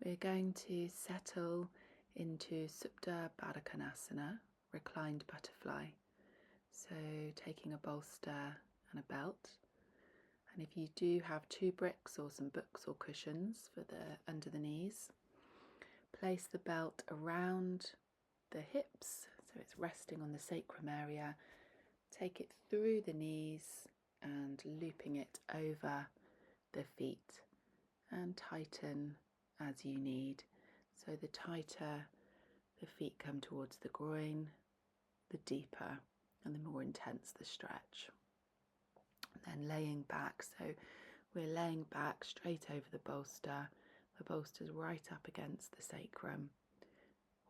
We're going to settle into Supta Baddha Konasana, reclined butterfly. So taking a bolster and a belt. And if you do have 2 bricks or some books or cushions for the under the knees, place the belt around the hips so it's resting on the sacrum area. Take it through the knees and looping it over the feet, and tighten as you need. So the tighter the feet come towards the groin, the deeper and the more intense the stretch. And then laying back, so we're laying back straight over the bolster's right up against the sacrum.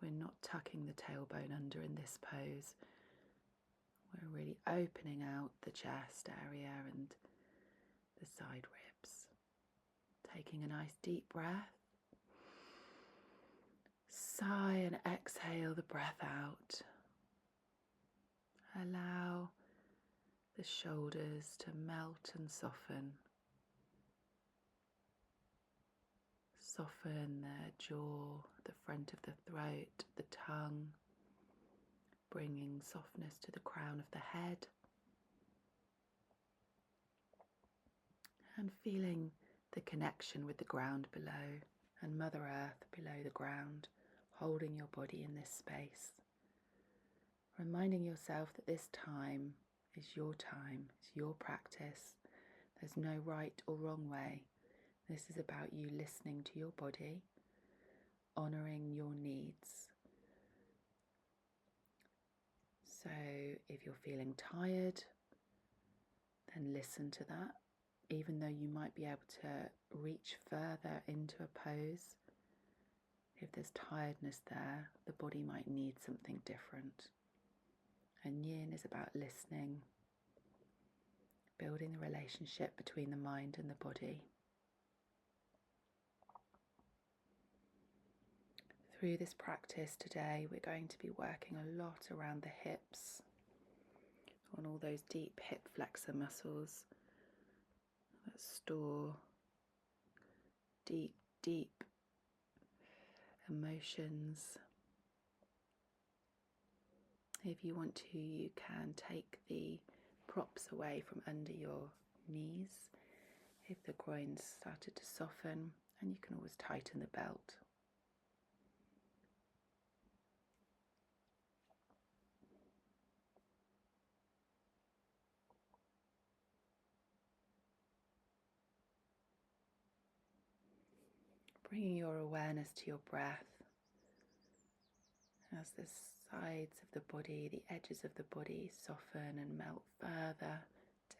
We're not tucking the tailbone under in this pose. We're really opening out the chest area and the side ribs. Taking a nice deep breath. Sigh and exhale the breath out. Allow the shoulders to melt and soften. Soften the jaw, the front of the throat, the tongue, bringing softness to the crown of the head. And feeling the connection with the ground below and Mother Earth below the ground, holding your body in this space. Reminding yourself that this time is your time, it's your practice. There's no right or wrong way. This is about you listening to your body, honouring your needs. So if you're feeling tired, then listen to that. Even though you might be able to reach further into a pose, if there's tiredness there, the body might need something different. And Yin is about listening, building the relationship between the mind and the body. Through this practice today, we're going to be working a lot around the hips, on all those deep hip flexor muscles that store deep, deep emotions. If you want to, you can take the props away from under your knees if the groins started to soften, and you can always tighten the belt. Bringing your awareness to your breath as the sides of the body, the edges of the body soften and melt further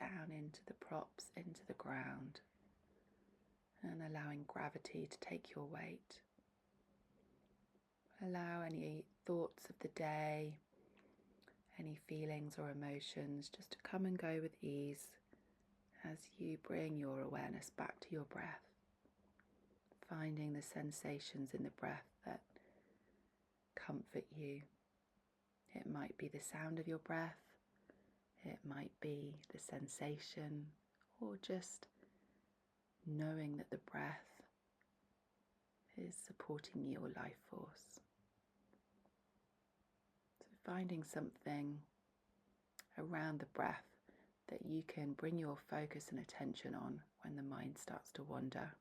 down into the props, into the ground, and allowing gravity to take your weight. Allow any thoughts of the day, any feelings or emotions just to come and go with ease as you bring your awareness back to your breath, finding the sensations in the breath that comfort you. It might be the sound of your breath, it might be the sensation, or just knowing that the breath is supporting your life force. So finding something around the breath that you can bring your focus and attention on when the mind starts to wander.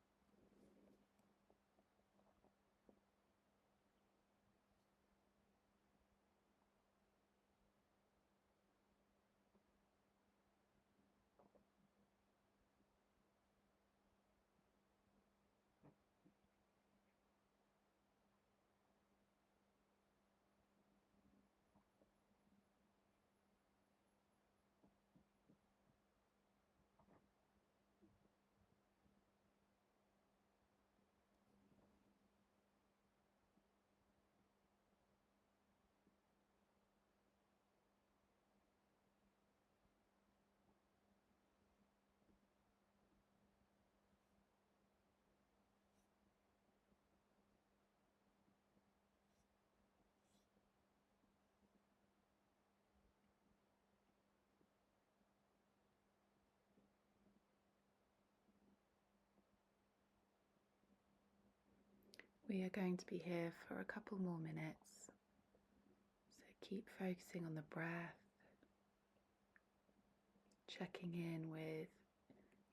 We are going to be here for a couple more minutes, so keep focusing on the breath, checking in with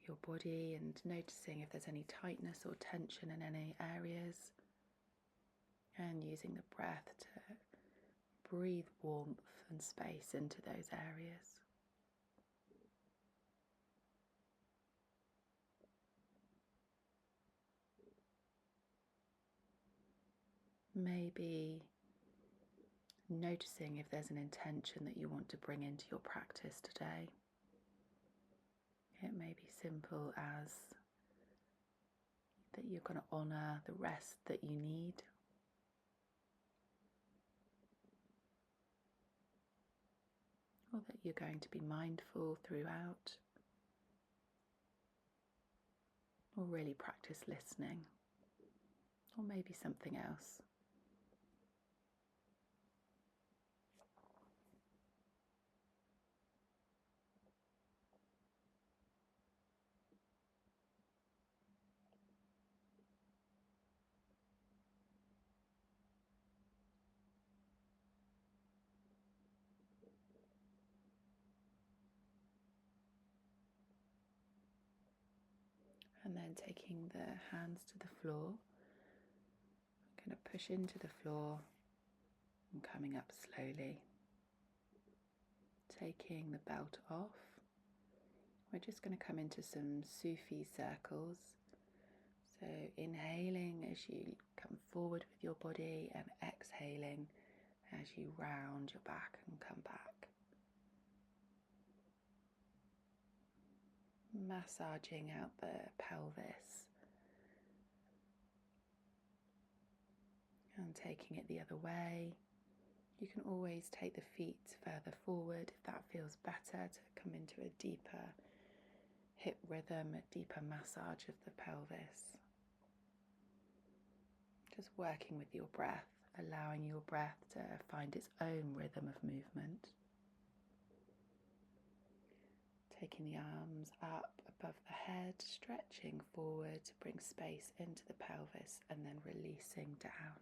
your body and noticing if there's any tightness or tension in any areas, and using the breath to breathe warmth and space into those areas. Maybe noticing if there's an intention that you want to bring into your practice today. It may be simple as that you're going to honour the rest that you need, or that you're going to be mindful throughout, or really practice listening, or maybe something else. And then taking the hands to the floor, I'm going to push into the floor and coming up slowly. Taking the belt off, we're just going to come into some Sufi circles. So inhaling as you come forward with your body and exhaling as you round your back and come back. Massaging out the pelvis and taking it the other way. You can always take the feet further forward if that feels better, to come into a deeper hip rhythm, a deeper massage of the pelvis. Just working with your breath, allowing your breath to find its own rhythm of movement. Taking the arms up above the head, stretching forward to bring space into the pelvis, and then releasing down.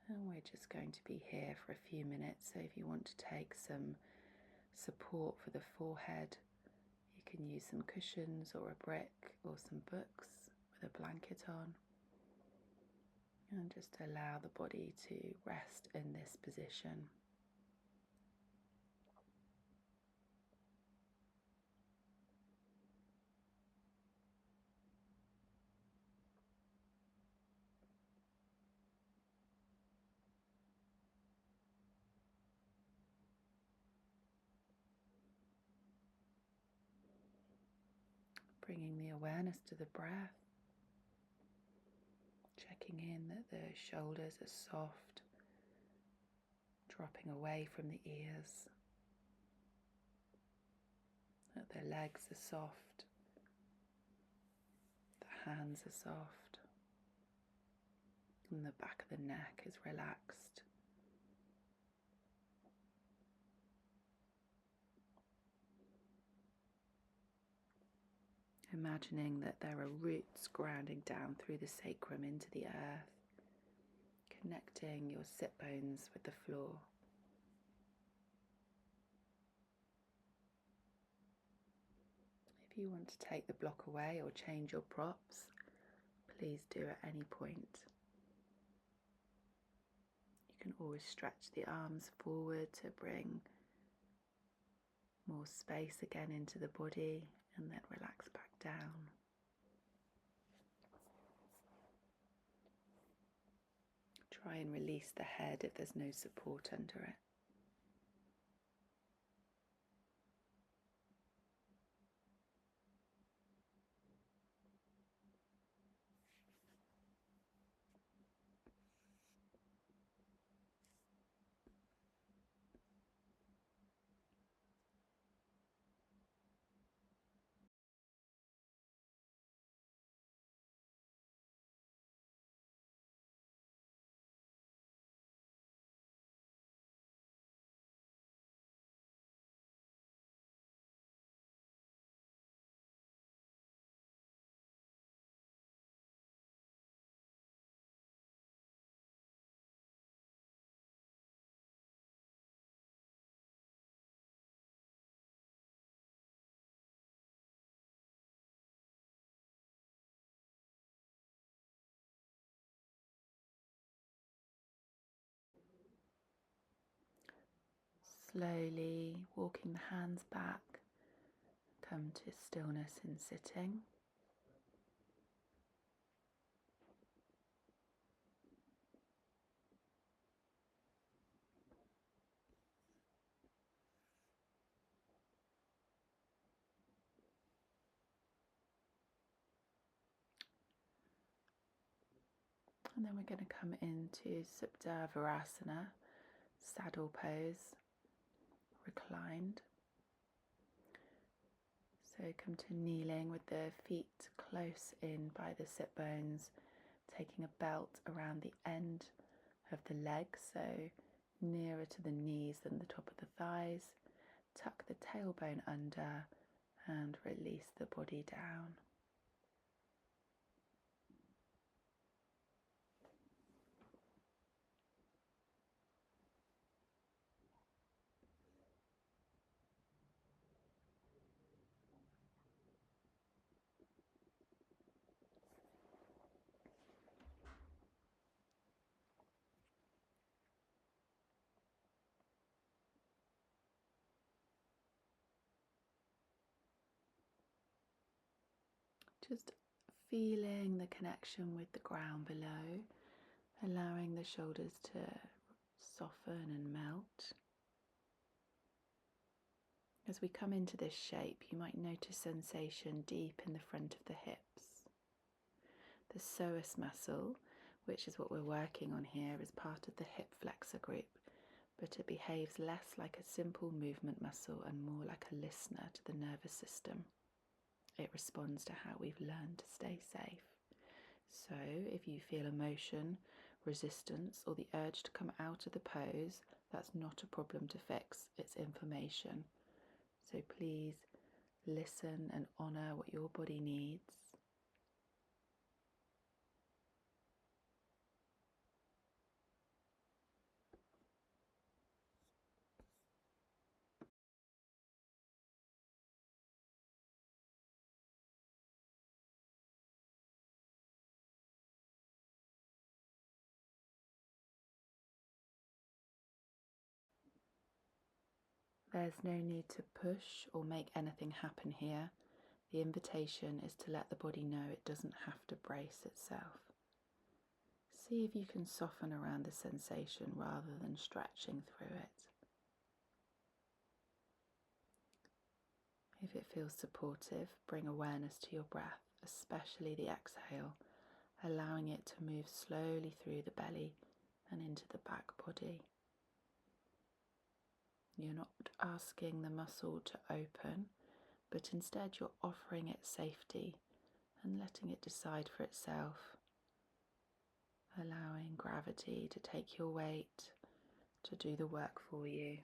And we're just going to be here for a few minutes, so if you want to take some support for the forehead, you can use some cushions or a brick or some books with a blanket on. And just allow the body to rest in this position. Bringing the awareness to the breath. Checking in that the shoulders are soft, dropping away from the ears. That the legs are soft, the hands are soft, and the back of the neck is relaxed. Imagining that there are roots grounding down through the sacrum into the earth, connecting your sit bones with the floor. If you want to take the block away or change your props, please do at any point. You can always stretch the arms forward to bring more space again into the body, and then relax back down. Try and release the head if there's no support under it. Slowly walking the hands back, come to stillness in sitting. And then we're going to come into Supta Virasana, saddle pose, reclined. So come to kneeling with the feet close in by the sit bones, taking a belt around the end of the legs, so nearer to the knees than the top of the thighs. Tuck the tailbone under and release the body down. Just feeling the connection with the ground below, allowing the shoulders to soften and melt. As we come into this shape, you might notice sensation deep in the front of the hips. The psoas muscle, which is what we're working on here, is part of the hip flexor group, but it behaves less like a simple movement muscle and more like a listener to the nervous system. It responds to how we've learned to stay safe. So if you feel emotion, resistance, or the urge to come out of the pose, that's not a problem to fix, it's information. So please listen and honour what your body needs. There's no need to push or make anything happen here. The invitation is to let the body know it doesn't have to brace itself. See if you can soften around the sensation rather than stretching through it. If it feels supportive, bring awareness to your breath, especially the exhale, allowing it to move slowly through the belly and into the back body. You're not asking the muscle to open, but instead you're offering it safety and letting it decide for itself, allowing gravity to take your weight, to do the work for you.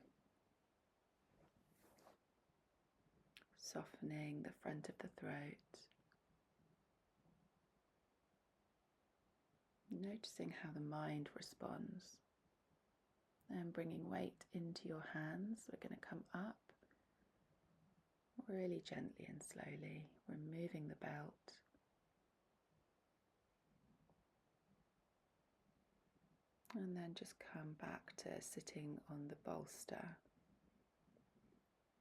Softening the front of the throat. Noticing how the mind responds. And bringing weight into your hands. We're going to come up really gently and slowly, removing the belt. And then just come back to sitting on the bolster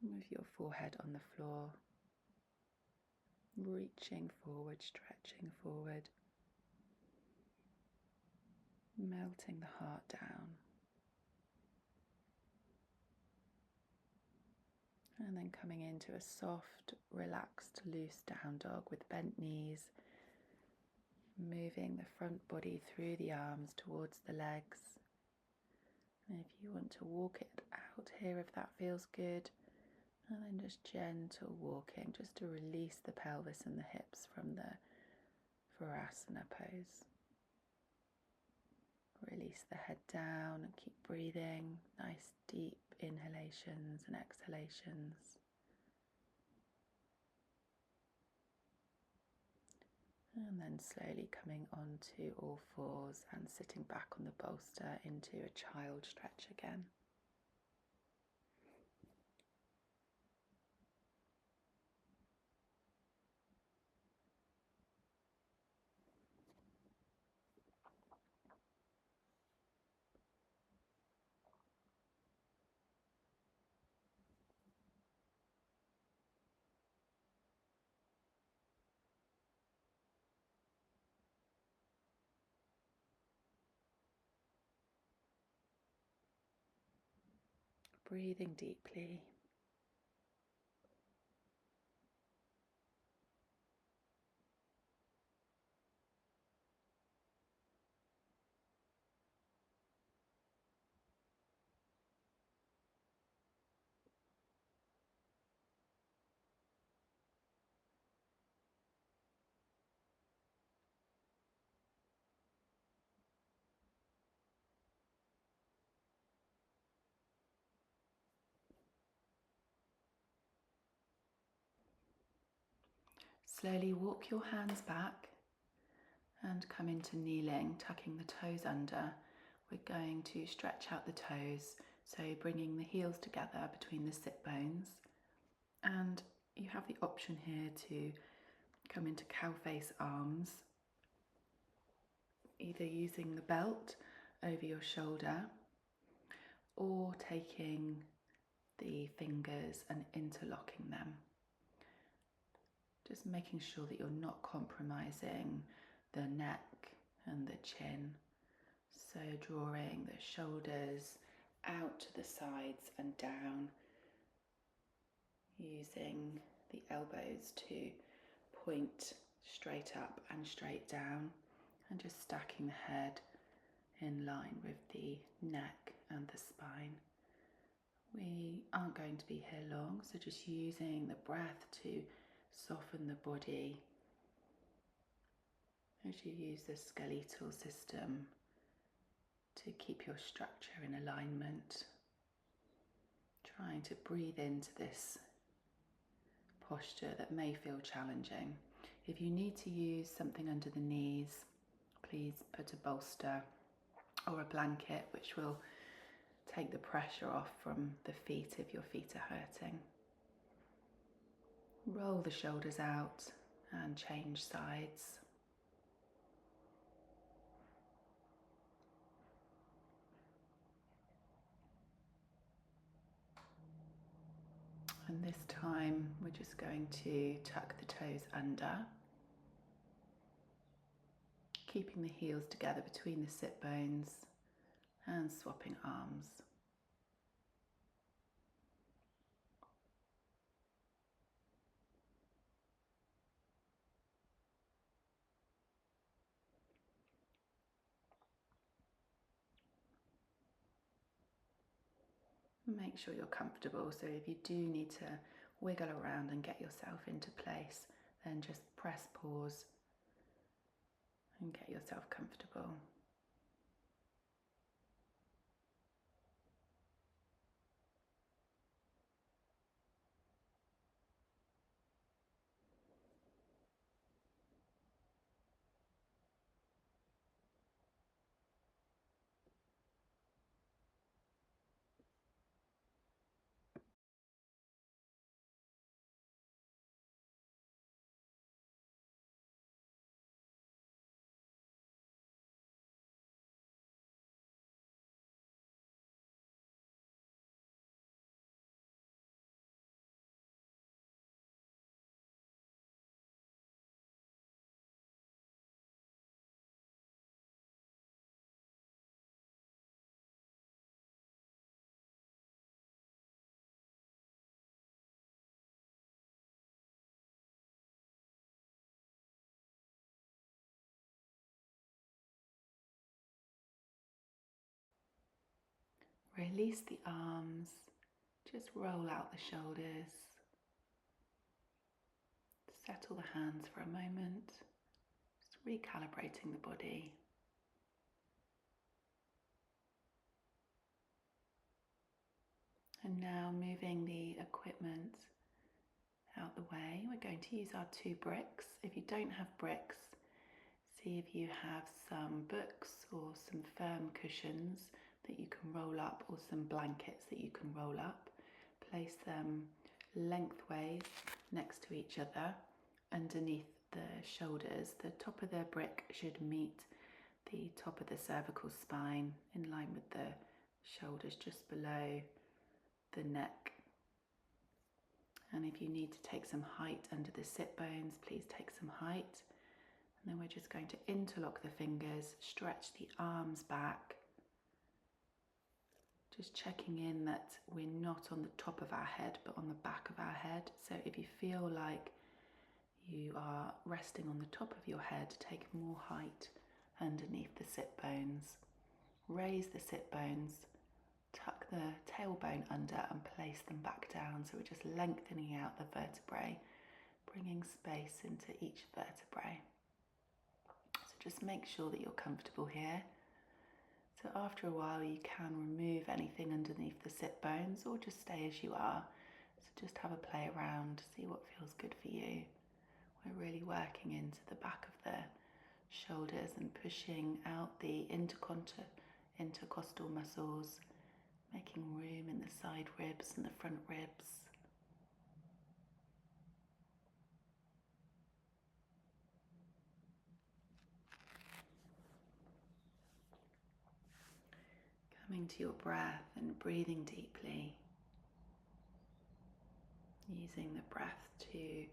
with your forehead on the floor, reaching forward, stretching forward, melting the heart down. And then coming into a soft, relaxed, loose down dog with bent knees, moving the front body through the arms towards the legs. And if you want to walk it out here, if that feels good, and then just gentle walking, just to release the pelvis and the hips from the Virasana pose. Release the head down and keep breathing, nice deep inhalations and exhalations. And then slowly coming onto all fours and sitting back on the bolster into a child stretch again. breathing deeply. Slowly walk your hands back and come into kneeling, tucking the toes under. We're going to stretch out the toes, so bringing the heels together between the sit bones. And you have the option here to come into cow face arms, either using the belt over your shoulder or taking the fingers and interlocking them. Just making sure that you're not compromising the neck and the chin. So drawing the shoulders out to the sides and down, using the elbows to point straight up and straight down, and just stacking the head in line with the neck and the spine. We aren't going to be here long, so just using the breath to soften the body as you use the skeletal system to keep your structure in alignment. Trying to breathe into this posture that may feel challenging. If you need to use something under the knees, please put a bolster or a blanket, which will take the pressure off from the feet if your feet are hurting. Roll the shoulders out and change sides. And this time we're just going to tuck the toes under, keeping the heels together between the sit bones and swapping arms. Make sure you're comfortable, so if you do need to wiggle around and get yourself into place, then just press pause and get yourself comfortable. Release the arms, just roll out the shoulders, settle the hands for a moment, just recalibrating the body. And now moving the equipment out the way, we're going to use our 2 bricks. If you don't have bricks, see if you have some books or some firm cushions that you can roll up, or some blankets that you can roll up. Place them lengthways next to each other underneath the shoulders. The top of the brick should meet the top of the cervical spine, in line with the shoulders just below the neck. And if you need to take some height under the sit bones, please take some height. And then we're just going to interlock the fingers, stretch the arms back, Just checking in that we're not on the top of our head, but on the back of our head. So if you feel like you are resting on the top of your head, take more height underneath the sit bones. Raise the sit bones, tuck the tailbone under and place them back down. So we're just lengthening out the vertebrae, bringing space into each vertebrae. So just make sure that you're comfortable here. So after a while you can remove anything underneath the sit bones or just stay as you are. So just have a play around, see what feels good for you. We're really working into the back of the shoulders and pushing out the intercostal muscles, making room in the side ribs and the front ribs. Coming to your breath and breathing deeply, using the breath to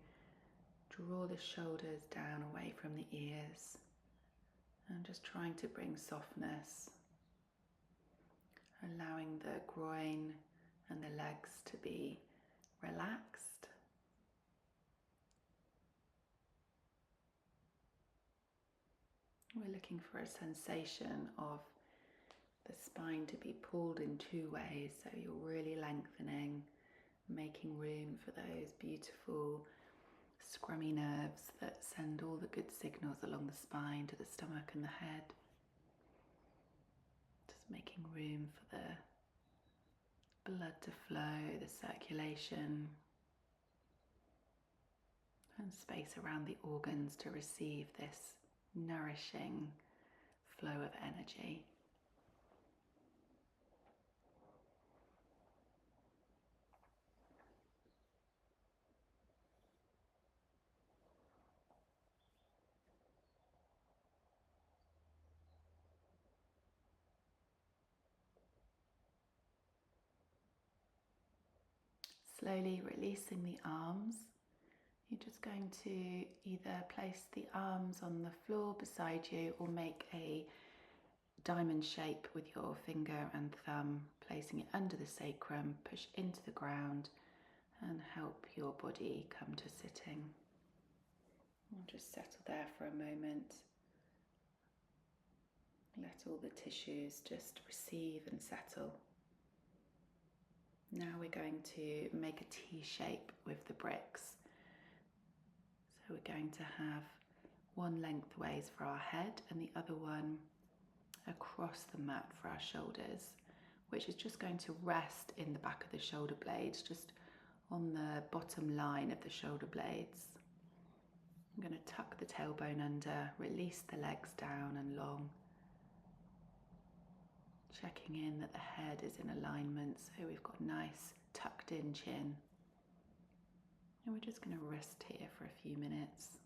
draw the shoulders down away from the ears and just trying to bring softness, allowing the groin and the legs to be relaxed. We're looking for a sensation of the spine to be pulled in two ways, so you're really lengthening, making room for those beautiful scrummy nerves that send all the good signals along the spine to the stomach and the head. Just making room for the blood to flow, the circulation, and space around the organs to receive this nourishing flow of energy. Slowly releasing the arms. You're just going to either place the arms on the floor beside you or make a diamond shape with your finger and thumb, placing it under the sacrum, push into the ground and help your body come to sitting. And just settle there for a moment. Let all the tissues just receive and settle. Now we're going to make a T shape with the bricks. So we're going to have one lengthways for our head and the other one across the mat for our shoulders, which is just going to rest in the back of the shoulder blades, just on the bottom line of the shoulder blades. I'm going to tuck the tailbone under, release the legs down and long, checking in that the head is in alignment, so we've got nice tucked in chin. And we're just going to rest here for a few minutes.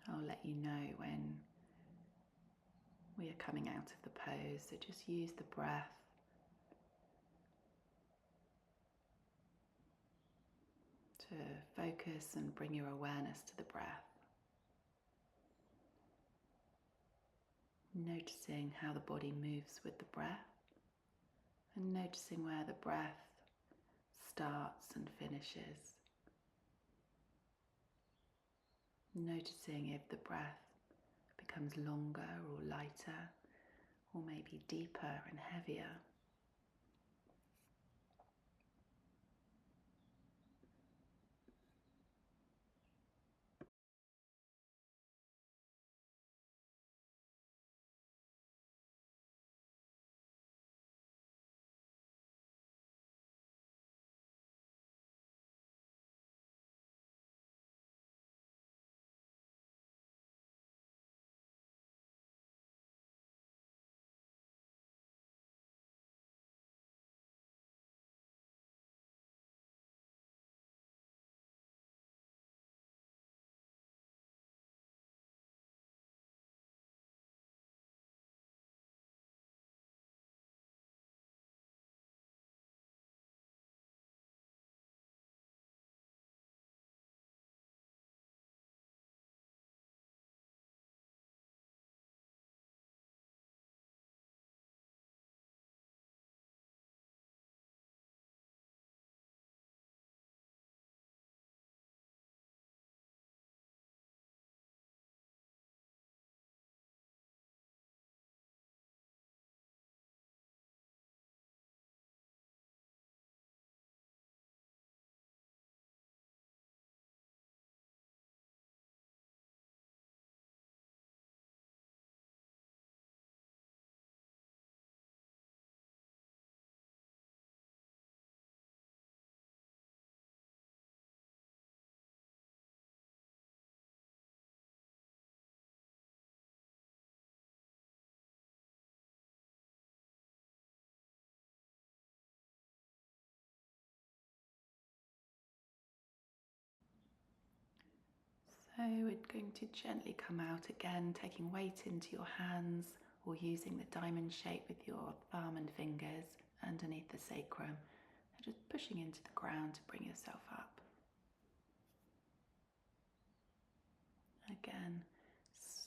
I'll let you know when we are coming out of the pose, so just use the breath to focus and bring your awareness to the breath. Noticing how the body moves with the breath and noticing where the breath starts and finishes. Noticing if the breath becomes longer or lighter or maybe deeper and heavier. we're going to gently come out again, taking weight into your hands or using the diamond shape with your thumb and fingers underneath the sacrum, and just pushing into the ground to bring yourself up. Again,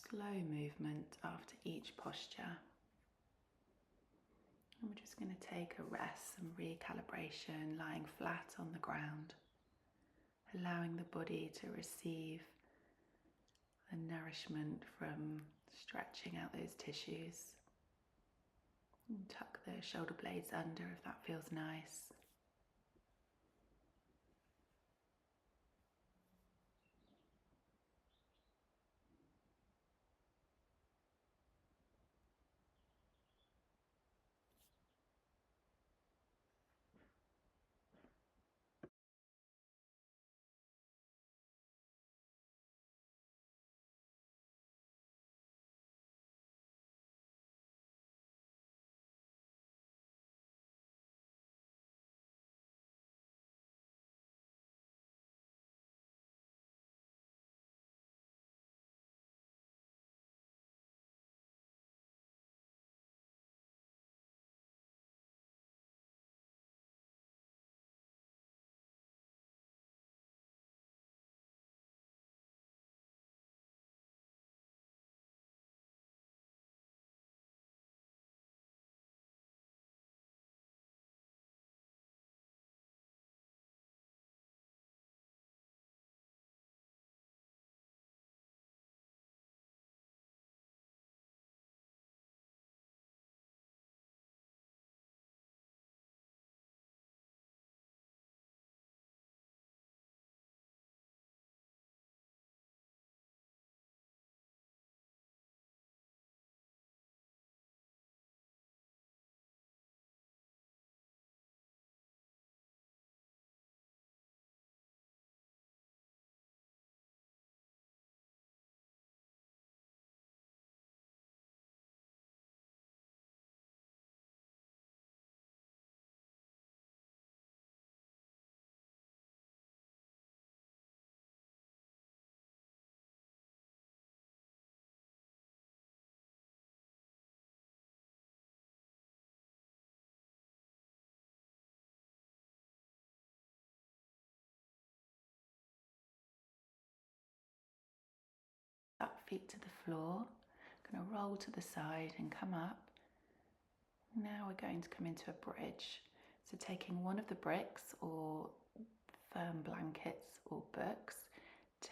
slow movement after each posture. And we're just going to take a rest, some recalibration, lying flat on the ground, allowing the body to receive the nourishment from stretching out those tissues. And tuck the shoulder blades under if that feels nice. Up, feet to the floor. Going to roll to the side and come up. Now we're going to come into a bridge. So taking one of the bricks or firm blankets or books,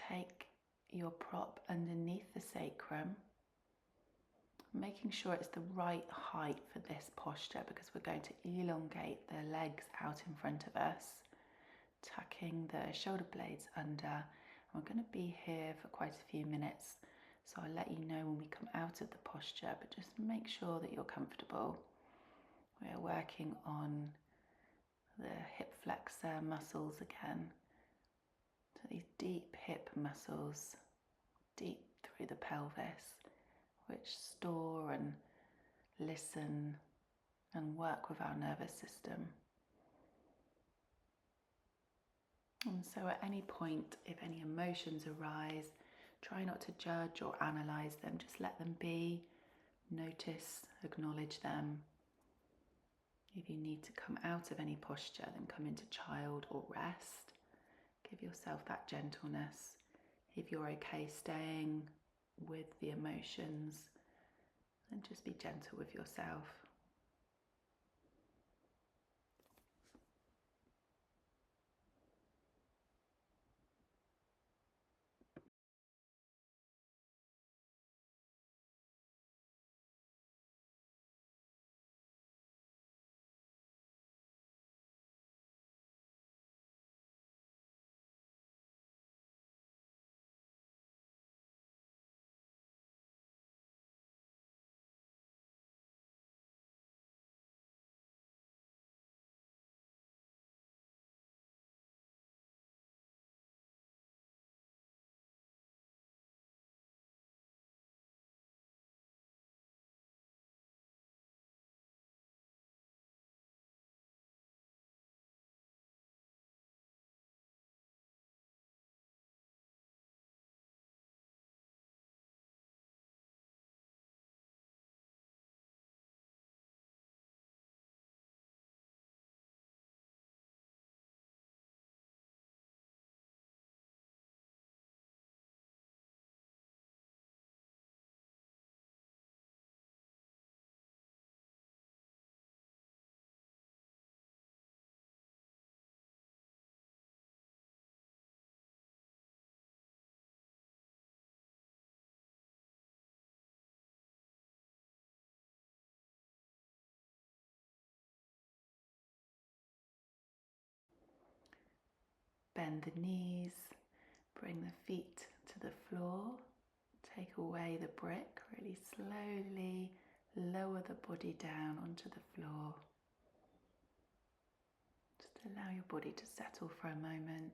take your prop underneath the sacrum, making sure it's the right height for this posture because we're going to elongate the legs out in front of us, tucking the shoulder blades under. We're going to be here for quite a few minutes, so I'll let you know when we come out of the posture, but just make sure that you're comfortable. We're working on the hip flexor muscles again. So these deep hip muscles, deep through the pelvis, which store and listen and work with our nervous system. And so at any point, if any emotions arise, try not to judge or analyze them, just let them be, notice, acknowledge them. If you need to come out of any posture, then come into child or rest. Give yourself that gentleness. If you're okay staying with the emotions, then just be gentle with yourself. bend the knees, bring the feet to the floor, take away the brick, really slowly lower the body down onto the floor. Just allow your body to settle for a moment.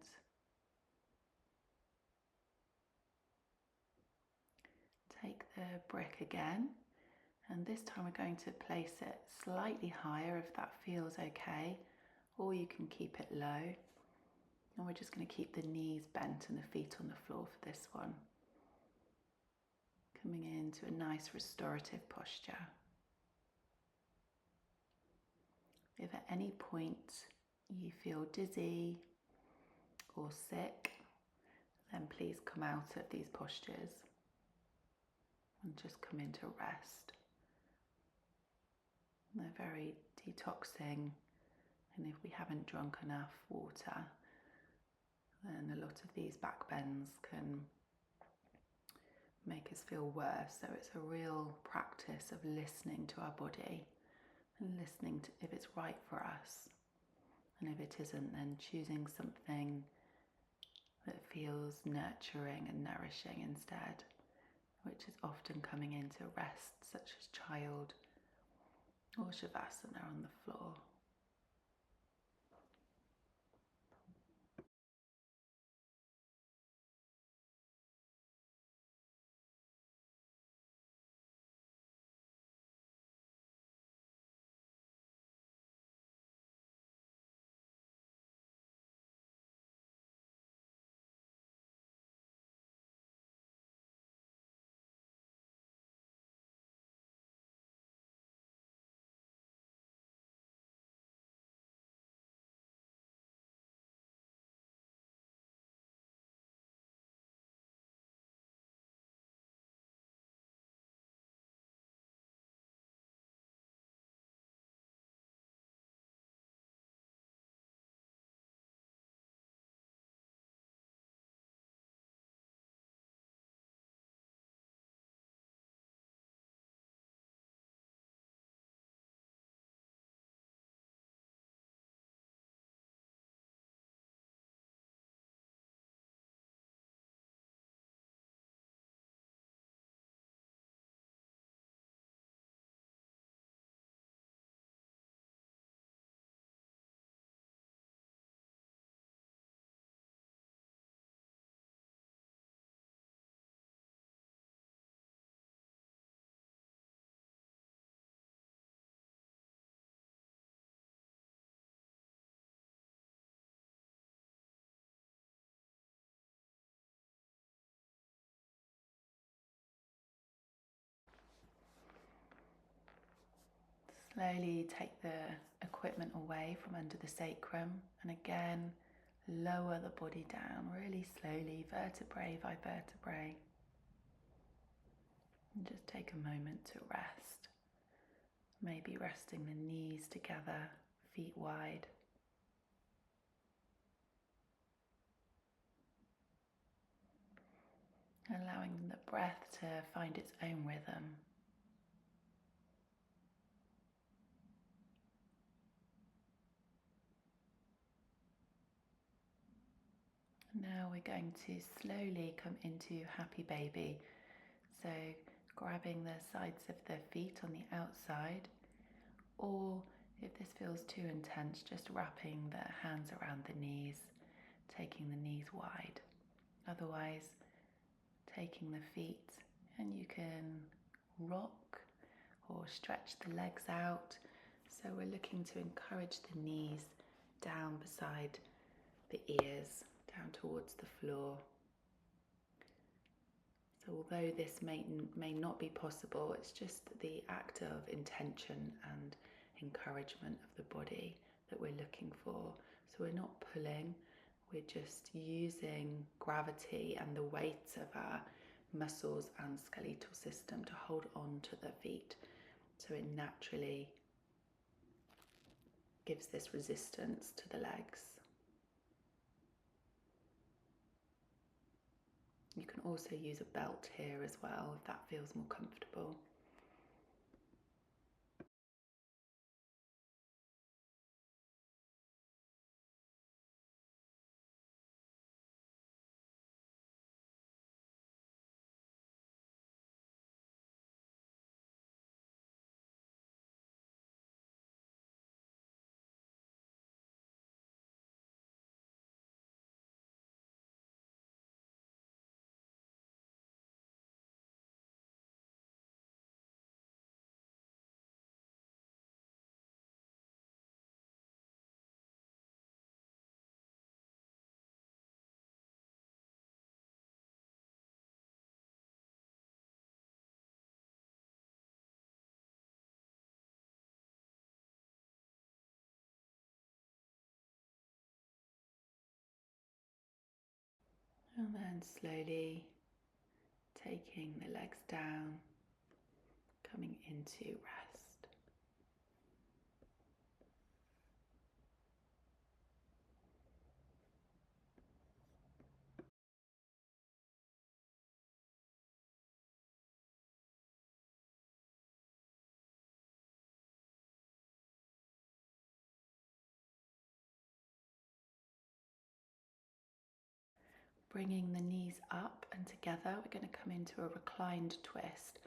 Take the brick again, and this time we're going to place it slightly higher if that feels okay, or you can keep it low. And we're just going to keep the knees bent and the feet on the floor for this one. Coming into a nice restorative posture. If at any point you feel dizzy or sick, then please come out of these postures and just come into rest. They're very detoxing, and if we haven't drunk enough water, then a lot of these backbends can make us feel worse. So it's a real practice of listening to our body and listening to if it's right for us. And if it isn't, then choosing something that feels nurturing and nourishing instead, which is often coming into rest, such as child or shavasana on the floor. Slowly take the equipment away from under the sacrum, and again lower the body down really slowly, vertebrae by vertebrae. And just take a moment to rest. Maybe resting the knees together, feet wide. Allowing the breath to find its own rhythm. Now we're going to slowly come into happy baby. So grabbing the sides of the feet on the outside, or if this feels too intense, just wrapping the hands around the knees, taking the knees wide. Otherwise, taking the feet, and you can rock or stretch the legs out. So we're looking to encourage the knees down beside the ears, down towards the floor. So although this may not be possible, it's just the act of intention and encouragement of the body that we're looking for. So we're not pulling, we're just using gravity and the weight of our muscles and skeletal system to hold on to the feet. So it naturally gives this resistance to the legs. You can also use a belt here as well if that feels more comfortable. And then slowly taking the legs down, coming into rest. Bringing the knees up and together, we're going to come into a reclined twist.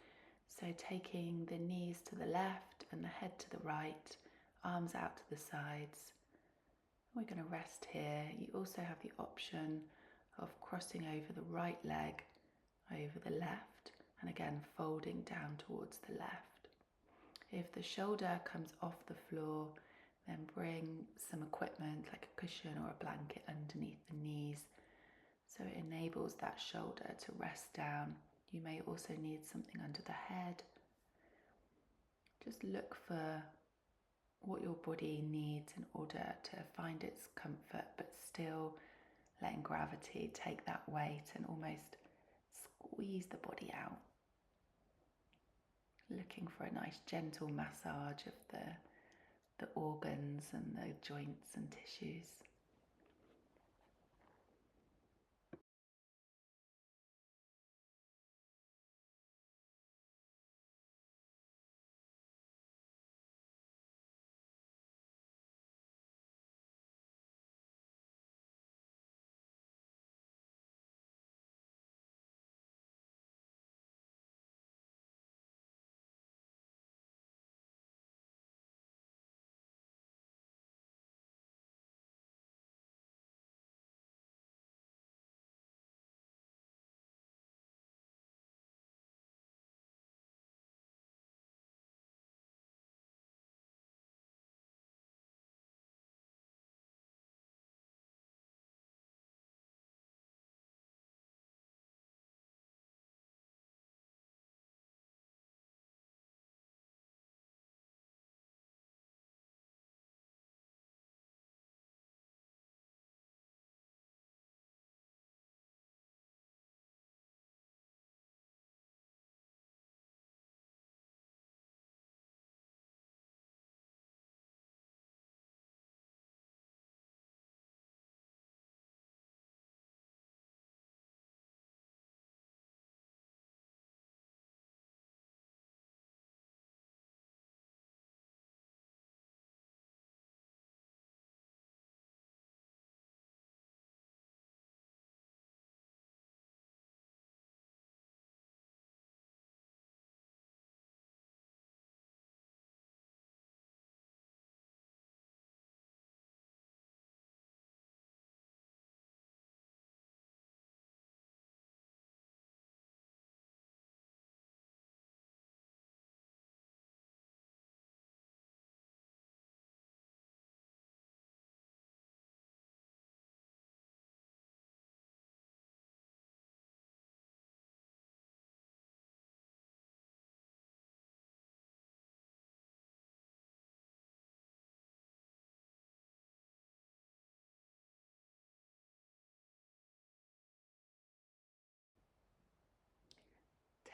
So taking the knees to the left and the head to the right, arms out to the sides. We're going to rest here. You also have the option of crossing over the right leg over the left and again folding down towards the left. If the shoulder comes off the floor, then bring some equipment like a cushion or a blanket underneath the knees so it enables that shoulder to rest down. You may also need something under the head. Just look for what your body needs in order to find its comfort, but still letting gravity take that weight and almost squeeze the body out. Looking for a nice gentle massage of the organs and the joints and tissues.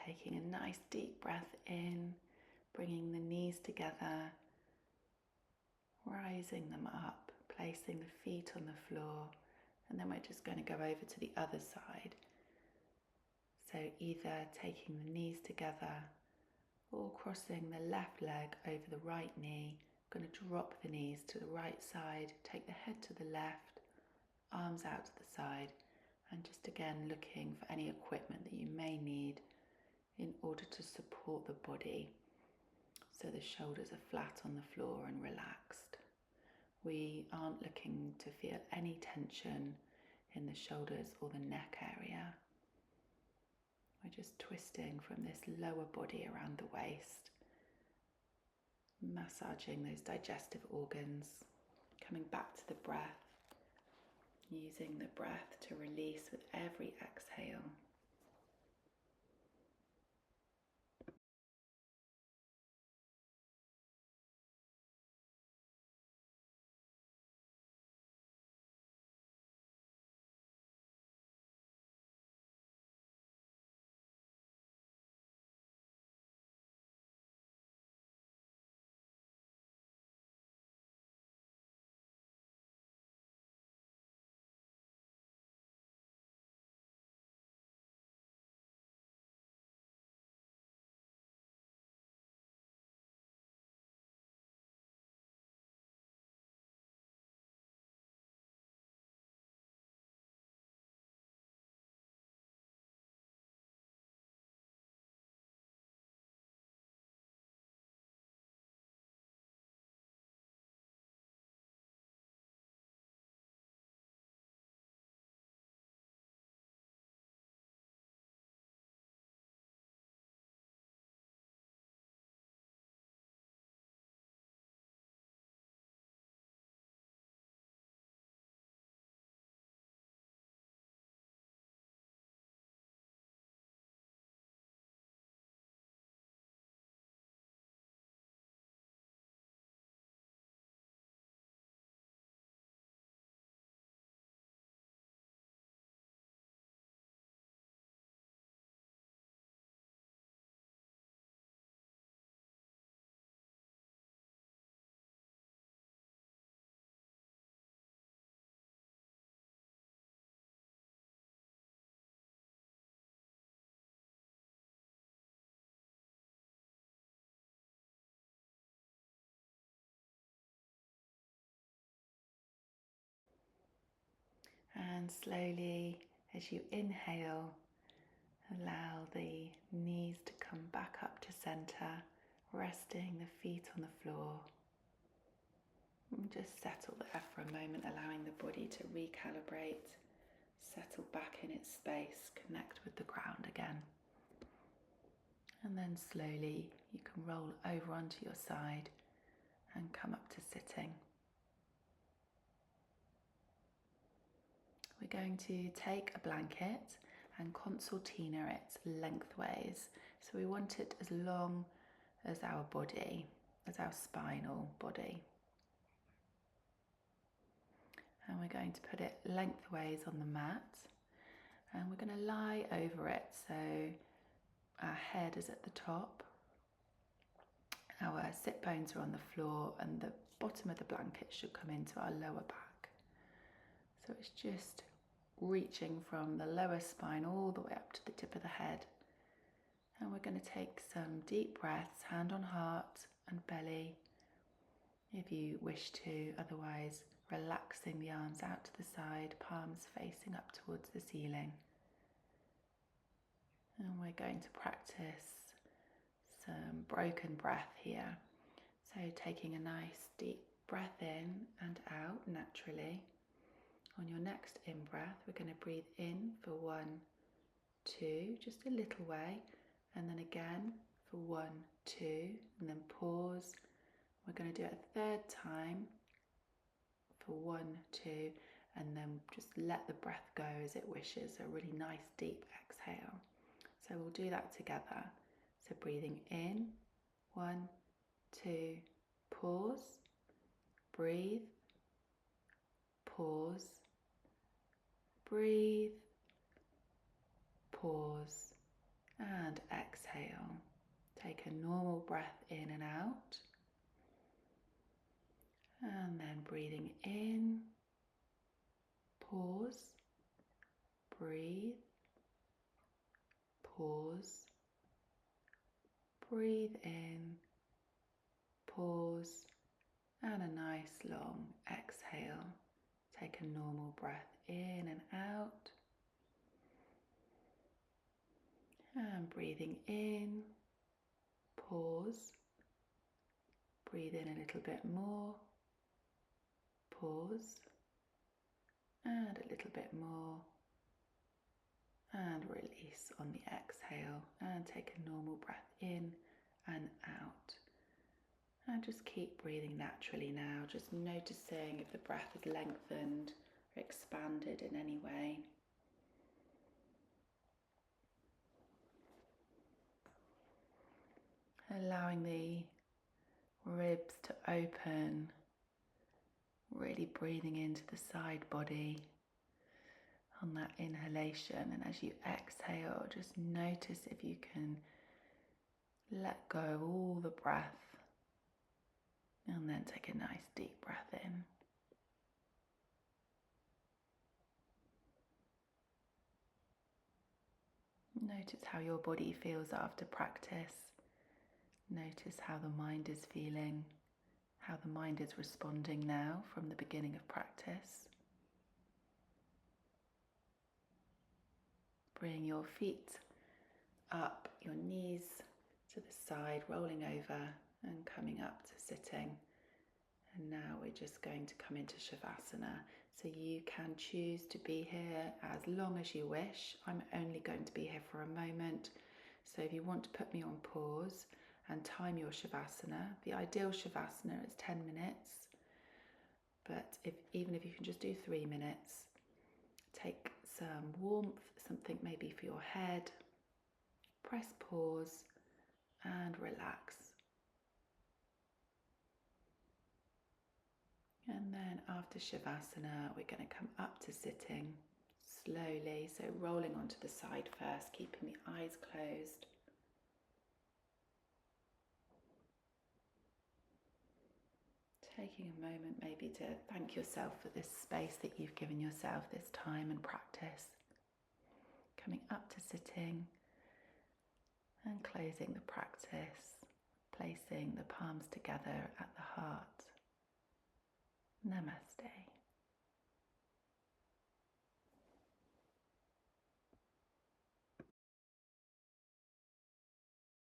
Taking a nice deep breath in, bringing the knees together, rising them up, placing the feet on the floor, and then we're just going to go over to the other side. So either taking the knees together or crossing the left leg over the right knee. I'm going to drop the knees to the right side, take the head to the left, arms out to the side, and just again looking for any equipment that you may need in order to support the body so the shoulders are flat on the floor and relaxed. We aren't looking to feel any tension in the shoulders or the neck area. We're just twisting from this lower body around the waist, massaging those digestive organs, coming back to the breath, using the breath to release with every exhale. And slowly, as you inhale, allow the knees to come back up to center, resting the feet on the floor. And just settle there for a moment, allowing the body to recalibrate, settle back in its space, connect with the ground again. And then slowly you can roll over onto your side and come up to sitting. We're going to take a blanket and concertina it lengthways. So we want it as long as our body, as our spinal body. And we're going to put it lengthways on the mat. And we're going to lie over it. So our head is at the top. Our sit bones are on the floor and the bottom of the blanket should come into our lower back. So it's just reaching from the lower spine all the way up to the tip of the head. And we're going to take some deep breaths, hand on heart and belly, if you wish to. Otherwise, relaxing the arms out to the side, palms facing up towards the ceiling. And we're going to practice some broken breath here. So taking a nice deep breath in and out naturally. On your next in-breath, we're going to breathe in for 1, 2, just a little way, and then again for 1, 2, and then pause. We're going to do it a third time for 1, 2, and then just let the breath go as it wishes. A really nice deep exhale. So we'll do that together. So breathing in, 1, 2, pause, breathe, pause, breathe, pause, and exhale. Take a normal breath in and out. And then breathing in, pause, breathe, pause, breathe in, pause, and a nice long exhale. Take a normal breath in and out. And breathing in, pause, breathe in a little bit more, pause, and a little bit more, and release on the exhale, and take a normal breath in and out. And just keep breathing naturally now, just noticing if the breath is lengthened or expanded in any way. Allowing the ribs to open, really breathing into the side body on that inhalation, and as you exhale, just notice if you can let go of all the breath, and then take a nice deep breath in. Notice how your body feels after practice. Notice how the mind is feeling, how the mind is responding now from the beginning of practice. Bring your feet up, your knees to the side, rolling over and coming up to sitting. And now we're just going to come into Shavasana. So you can choose to be here as long as you wish. I'm only going to be here for a moment. So if you want to put me on pause and time your Shavasana, the ideal Shavasana is 10 minutes. But even if you can just do 3 minutes, take some warmth, something maybe for your head, press pause and relax. And then after Shavasana, we're going to come up to sitting slowly. So rolling onto the side first, keeping the eyes closed. Taking a moment maybe to thank yourself for this space that you've given yourself, this time and practice. Coming up to sitting and closing the practice, placing the palms together at the heart. Namaste.